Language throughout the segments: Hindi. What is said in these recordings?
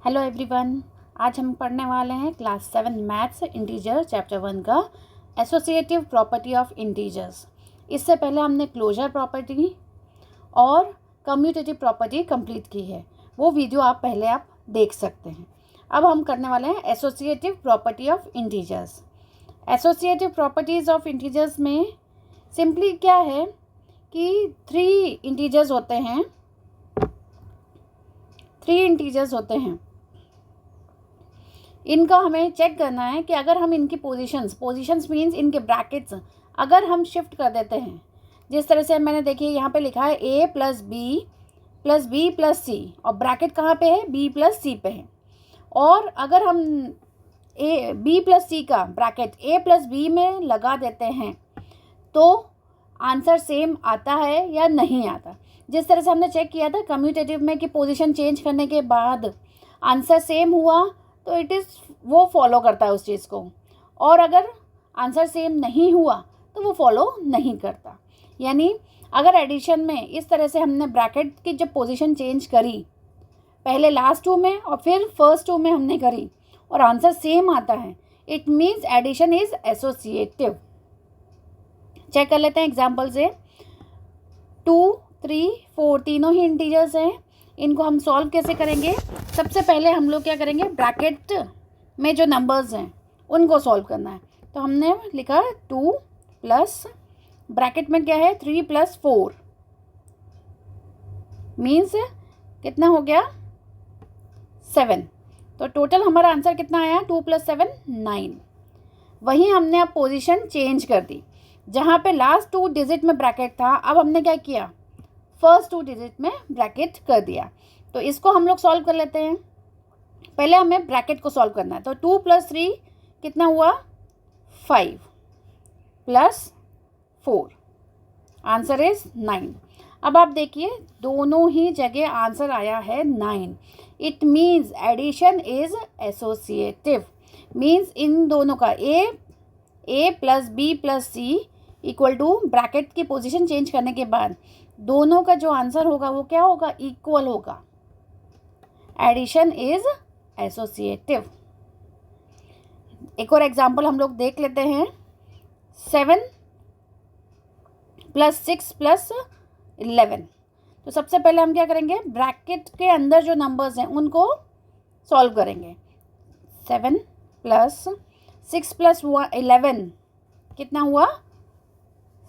Hello everyone. आज हम पढ़ने वाले हैं क्लास 7 मैथ्स इंटीजर चैप्टर 1 का एसोसिएटिव प्रॉपर्टी ऑफ इंटीजर्स। इससे पहले हमने क्लोजर प्रॉपर्टी और कम्यूटेटिव प्रॉपर्टी कंप्लीट की है, वो वीडियो आप देख सकते हैं। अब हम करने वाले हैं associative property of integers. Associative properties of integers में सिंपली क्या है कि थ्री इंटीजर्स होते हैं। इनका हमें चेक करना है कि अगर हम इनकी पोजीशंस मीन्स इनके ब्रैकेट्स अगर हम शिफ्ट कर देते हैं, जिस तरह से मैंने देखिए यहाँ पे लिखा है a प्लस बी प्लस सी, और ब्रैकेट कहाँ पे है, b प्लस सी पे है। और अगर हम b प्लस सी का ब्रैकेट a प्लस बी में लगा देते हैं तो आंसर सेम आता है या नहीं आता। जिस तरह से हमने चेक किया था कम्यूटेटिव में कि पोजीशन चेंज करने के बाद आंसर सेम हुआ तो वो फॉलो करता है उस चीज़ को, और अगर आंसर सेम नहीं हुआ तो वो फॉलो नहीं करता। यानी अगर एडिशन में इस तरह से हमने ब्रैकेट की जब पोजीशन चेंज करी, पहले लास्ट टू में और फिर फर्स्ट टू में हमने करी और आंसर सेम आता है, it means addition is associative. Check कर लेते हैं एग्जाम्पल से। 2, 3, 4 तीनों ही इंटीजर्स हैं। इनको हम सॉल्व कैसे करेंगे? सबसे पहले हम लोग क्या करेंगे, ब्रैकेट में जो नंबर्स हैं उनको सॉल्व करना है। तो हमने लिखा 2 प्लस ब्रैकेट में क्या है 3 प्लस 4 मीन्स कितना हो गया 7। तो टोटल हमारा आंसर कितना आया 2 प्लस 7 9। वहीं हमने अब पोजीशन चेंज कर दी, जहाँ पे लास्ट 2 डिजिट में ब्रैकेट था, अब हमने क्या किया फर्स्ट 2 डिजिट में ब्रैकेट कर दिया। तो इसको हम लोग सॉल्व कर लेते हैं। पहले हमें ब्रैकेट को सॉल्व करना है। तो 2 प्लस 3 कितना हुआ 5 प्लस 4, आंसर इज 9। अब आप देखिए दोनों ही जगह आंसर आया है 9। It means addition is associative. Means इन दोनों का a plus b plus c equal to bracket की पोजीशन चेंज करने के बाद दोनों का जो आंसर होगा वो क्या होगा, इक्वल होगा। Addition is associative. एक और एग्जांपल हम लोग देख लेते हैं। 7 प्लस 6 प्लस 11। तो सबसे पहले हम क्या करेंगे, ब्रैकेट के अंदर जो नंबर्स हैं उनको सॉल्व करेंगे। 7 प्लस 6 प्लस 11 कितना हुआ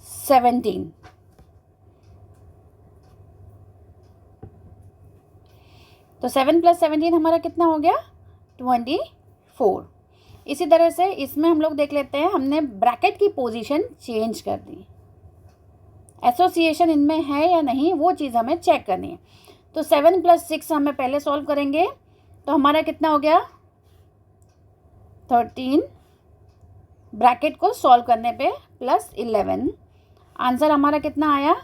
17। तो 7 प्लस 17 हमारा कितना हो गया 24। इसी तरह से इसमें हम लोग देख लेते हैं, हमने ब्रैकेट की पोजीशन चेंज कर दी। एसोसिएशन इनमें है या नहीं वो चीज़ हमें चेक करनी है। तो 7 प्लस 6 हमें पहले सॉल्व करेंगे, तो हमारा कितना हो गया 13। ब्रैकेट को सॉल्व करने पे प्लस 11, आंसर हमारा कितना आया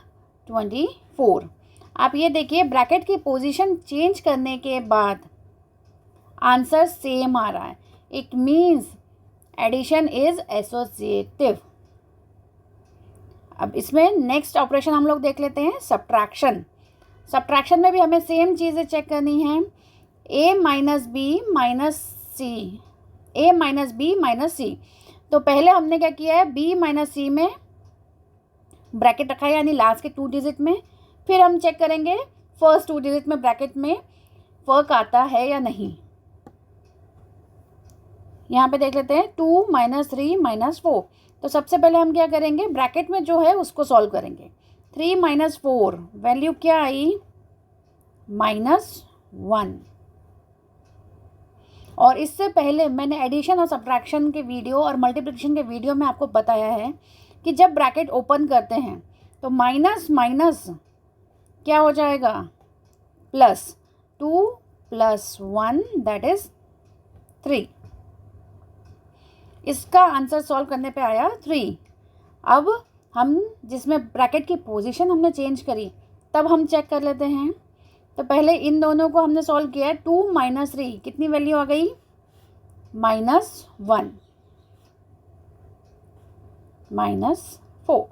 24। आप ये देखिए ब्रैकेट की पोजीशन चेंज करने के बाद आंसर सेम आ रहा है। It means addition is associative. अब इसमें नेक्स्ट ऑपरेशन हम लोग देख लेते हैं, सब्ट्रैक्शन। सब्ट्रैक्शन में भी हमें सेम चीज़ें चेक करनी है। a माइनस बी माइनस सी। तो पहले हमने क्या किया है, b माइनस सी में ब्रैकेट रखा है, यानी लास्ट के 2 डिजिट में। फिर हम चेक करेंगे फर्स्ट 2 डिजिट में ब्रैकेट में फर्क आता है या नहीं। यहाँ पे देख लेते हैं 2 माइनस 3 माइनस 4। तो सबसे पहले हम क्या करेंगे, ब्रैकेट में जो है उसको सॉल्व करेंगे। 3 माइनस 4 वैल्यू क्या आई -1। और इससे पहले मैंने एडिशन और सब्ट्रैक्शन के वीडियो और मल्टीप्लिकेशन के वीडियो में आपको बताया है कि जब ब्रैकेट ओपन करते हैं तो माइनस माइनस क्या हो जाएगा प्लस 2 प्लस 1 दैट इज 3। इसका आंसर सॉल्व करने पे आया 3। अब हम जिसमें ब्रैकेट की पोजीशन हमने चेंज करी तब हम चेक कर लेते हैं। तो पहले इन दोनों को हमने सॉल्व किया। 2 माइनस 3 कितनी वैल्यू आ गई -1 -4।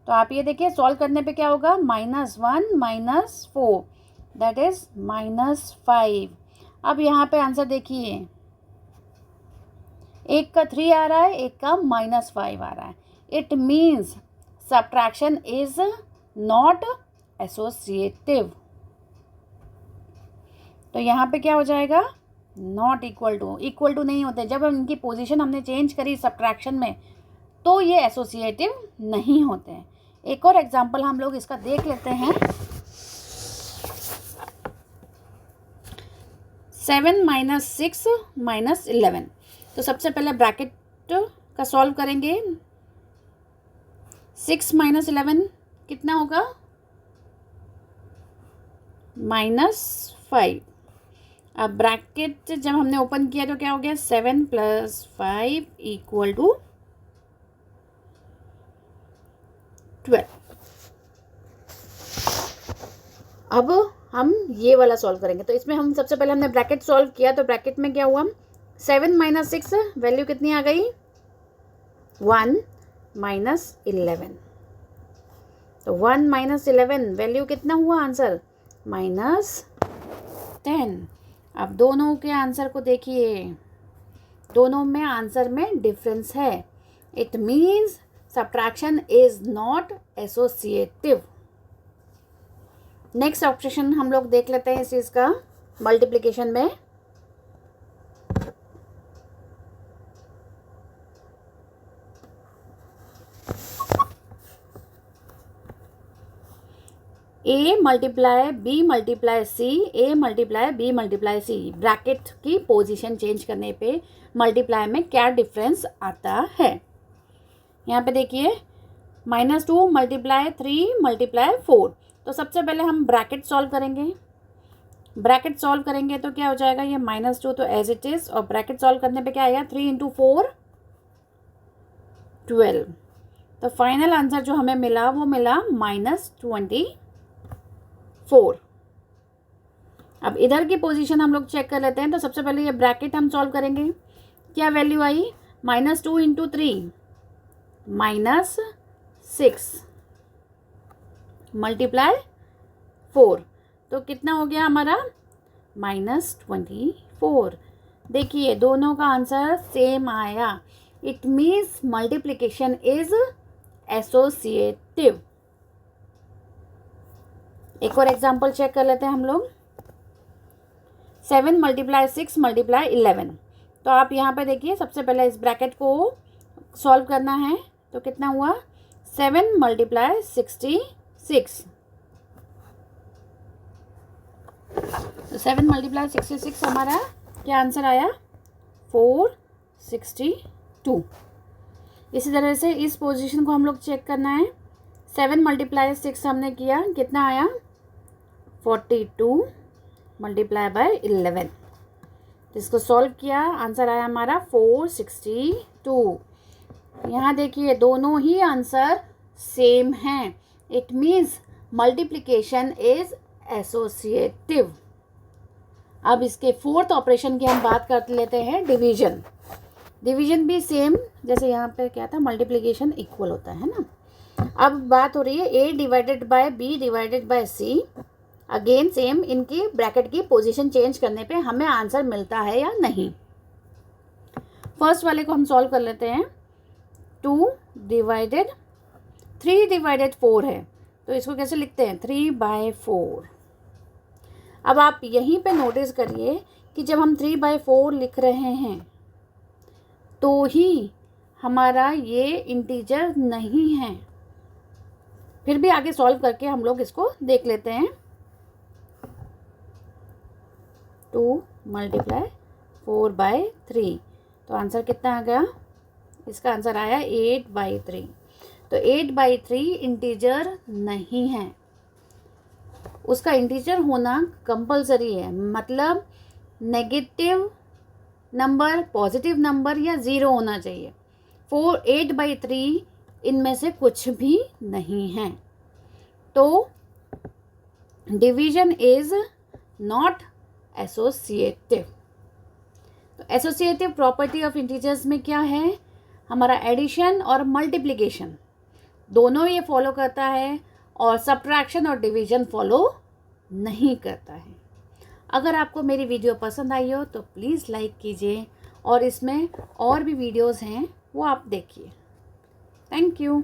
तो आप ये देखिए सॉल्व करने पे क्या होगा -1 -4 दैट इज -5। अब यहाँ पे आंसर देखिए, एक का 3 आ रहा है, एक का -5 आ रहा है। It means subtraction is not associative. तो यहाँ पे क्या हो जाएगा, नॉट इक्वल टू नहीं होते। जब हम इनकी पोजीशन हमने चेंज करी सब्ट्रैक्शन में तो ये एसोसिएटिव नहीं होते हैं। एक और एग्जांपल हम लोग इसका देख लेते हैं। 7 - 6 - 11। तो सबसे पहले ब्रैकेट का सॉल्व करेंगे। 6 - 11 कितना होगा, -5। अब ब्रैकेट जब हमने ओपन किया तो क्या हो गया, 7 + 5 = 12। अब हम ये वाला सॉल्व करेंगे। तो इसमें हम सबसे पहले हमने ब्रैकेट सॉल्व किया, तो ब्रैकेट में क्या हुआ, 7 - 6 वैल्यू कितनी आ गई, 1 - 11। तो 1 - 11 वैल्यू कितना हुआ आंसर, -10। अब दोनों के आंसर को देखिए, दोनों में आंसर में डिफरेंस है। It means subtraction is not associative. Next option हम लोग देख लेते हैं इस चीज़ का, मल्टीप्लिकेशन में। A × B × C, A × B × C। Bracket की पोजीशन चेंज करने पे मल्टीप्लाई में क्या डिफरेंस आता है। यहाँ पे देखिए, -2 × 3 × 4। तो सबसे पहले हम ब्रैकेट सॉल्व करेंगे। ब्रैकेट सॉल्व करेंगे तो क्या हो जाएगा, ये -2 तो एज इट इज़, और ब्रैकेट सॉल्व करने पे क्या आएगा, 3 × 4 12। तो फाइनल आंसर जो हमें मिला वो मिला -24। अब इधर की पोजीशन हम लोग चेक कर लेते हैं। तो सबसे पहले ये ब्रैकेट हम सॉल्व करेंगे। क्या वैल्यू आई, -2 × 3 -6 × 4। तो कितना हो गया हमारा, -24। देखिए दोनों का आंसर सेम आया। It means multiplication is associative. एक और एग्जांपल चेक कर लेते हैं हम लोग। 7 × 6 × 11। तो आप यहाँ पे देखिए, सबसे पहले इस ब्रैकेट को सॉल्व करना है। तो कितना हुआ, 7 × 66। तो 7 × 66 हमारा क्या आंसर आया, 462। इसी तरह से इस पोजीशन को हम लोग चेक करना है। 7 × 6 हमने किया, कितना आया, 42 × 11। इसको सॉल्व किया, आंसर आया हमारा 462। यहाँ देखिए दोनों ही आंसर सेम हैं। It means multiplication is associative. अब इसके फोर्थ ऑपरेशन की हम बात कर लेते हैं, डिवीजन। डिवीजन भी सेम, जैसे यहाँ पे क्या था, मल्टीप्लिकेशन इक्वल होता है ना। अब बात हो रही है A / B / C। Again same, इनकी ब्रैकेट की पोजीशन चेंज करने पे हमें आंसर मिलता है या नहीं। फर्स्ट वाले को हम सॉल्व कर लेते हैं। 2 / 3 / 4 है, तो इसको कैसे लिखते हैं, 3/4। अब आप यहीं पे नोटिस करिए कि जब हम 3/4 लिख रहे हैं तो ही हमारा ये इंटीजर नहीं है। फिर भी आगे सॉल्व करके हम लोग इसको देख लेते हैं। 2 × 4/3। तो आंसर कितना आ गया, इसका आंसर आया 8/3। तो 8/3 इंटीजर नहीं है, उसका इंटीजर होना कंपलसरी है। मतलब नेगेटिव नंबर, पॉजिटिव नंबर या 0 होना चाहिए। 8/3 इनमें से कुछ भी नहीं है। तो डिवीजन इज नॉट एसोसिएटिव। तो एसोसिएटिव प्रॉपर्टी ऑफ इंटीजर्स में क्या है, हमारा एडिशन और मल्टीप्लिकेशन दोनों ये फॉलो करता है, और सब्ट्रैक्शन और डिवीजन फॉलो नहीं करता है। अगर आपको मेरी वीडियो पसंद आई हो तो प्लीज़ लाइक कीजिए, और इसमें और भी वीडियोज़ हैं वो आप देखिए। Thank you.